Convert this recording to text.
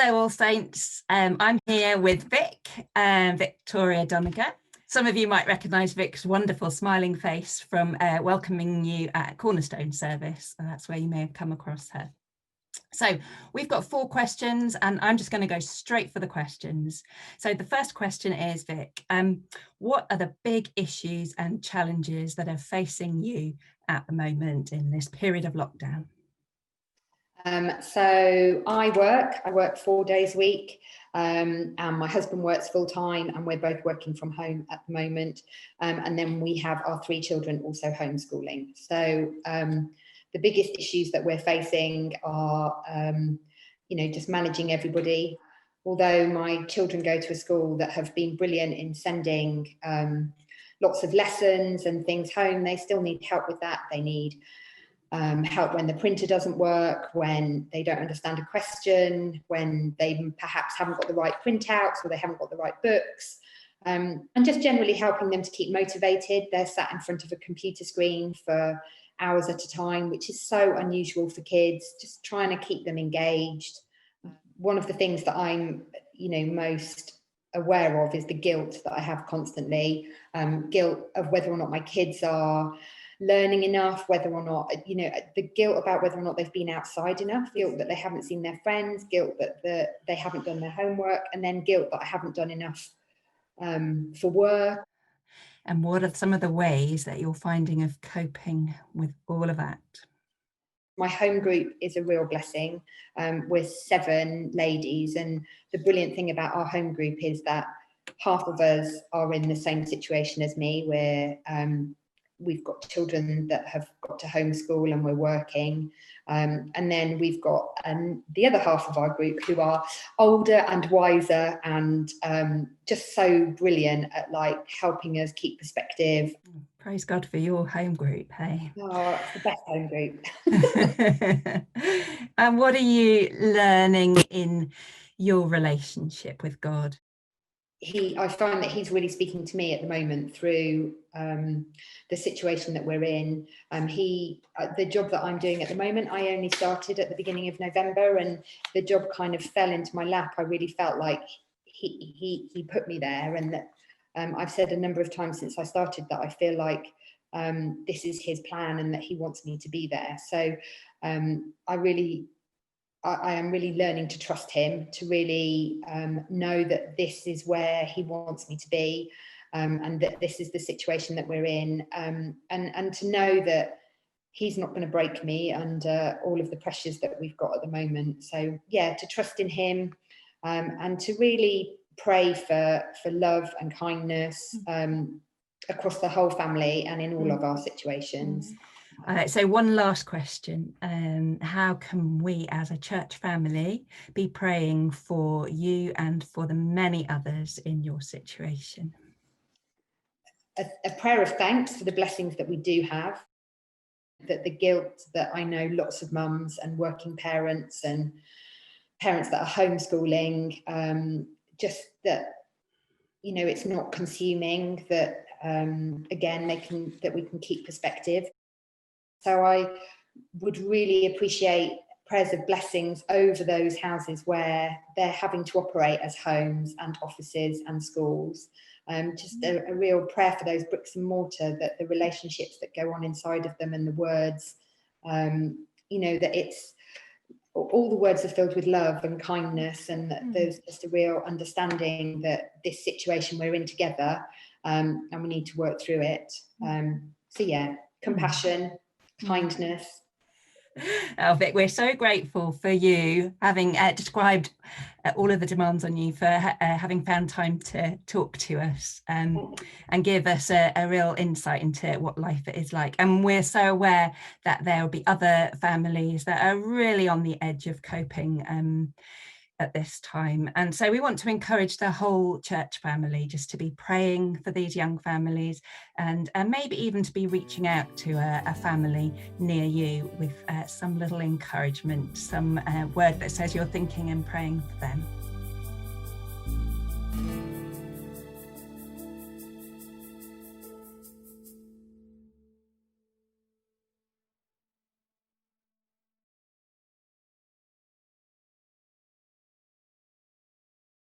Hello, All Saints. I'm here with Vic, Victoria Donougher. Some of you might recognise Vic's wonderful smiling face from welcoming you at Cornerstone service. That's where you may have come across her. So we've got 4 questions and I'm just going to go straight for the questions. So the first question is, Vic, what are the big issues and challenges that are facing you at the moment in this period of lockdown? So I work 4 days a week, and my husband works full time, and we're both working from home at the moment. And then we have our 3 children also homeschooling. So the biggest issues that we're facing are, just managing everybody. Although my children go to a school that have been brilliant in sending lots of lessons and things home, they still need help with that. They need help when the printer doesn't work, when they don't understand a question, when they perhaps haven't got the right printouts or they haven't got the right books, and just generally helping them to keep motivated. They're sat in front of a computer screen for hours at a time, which is so unusual for kids, just trying to keep them engaged. One of the things that I'm, most aware of is the guilt that I have constantly, guilt of whether or not my kids are learning enough, whether or not, the guilt about whether or not they've been outside enough, guilt that they haven't seen their friends, guilt that they haven't done their homework, and then guilt that I haven't done enough for work. And what are some of the ways that you're finding of coping with all of that? My home group is a real blessing. We're 7 ladies, and the brilliant thing about our home group is that half of us are in the same situation as me, where we've got children that have got to homeschool and we're working. And then we've got the other half of our group who are older and wiser and just so brilliant at helping us keep perspective. Praise God for your home group, hey? Oh, it's the best home group. And what are you learning in your relationship with God? I find that he's really speaking to me at the moment through the situation that we're in. The job that I'm doing at the moment, I only started at the beginning of November, and the job kind of fell into my lap. I really felt like he put me there, and that I've said a number of times since I started that I feel like this is his plan and that he wants me to be there. So I am really learning to trust him, to really know that this is where he wants me to be, and that this is the situation that we're in, and to know that he's not going to break me under all of the pressures that we've got at the moment. So yeah, to trust in him, and to really pray for love and kindness across the whole family and in all of our situations. So one last question, how can we as a church family be praying for you and for the many others in your situation? A prayer of thanks for the blessings that we do have, that the guilt that I know lots of mums and working parents and parents that are homeschooling, just that, it's not consuming, that again, that we can keep perspective. So I would really appreciate prayers of blessings over those houses where they're having to operate as homes and offices and schools. Just a real prayer for those bricks and mortar, that the relationships that go on inside of them and the words, that it's all the words are filled with love and kindness, and that there's just a real understanding that this situation we're in together, and we need to work through it. So yeah, compassion, kindness. Oh, Vic, we're so grateful for you having described all of the demands on you, for having found time to talk to us and give us a real insight into what life is like. And we're so aware that there will be other families that are really on the edge of coping at this time, and so we want to encourage the whole church family just to be praying for these young families, and maybe even to be reaching out to a family near you with some little encouragement, some word that says you're thinking and praying for them.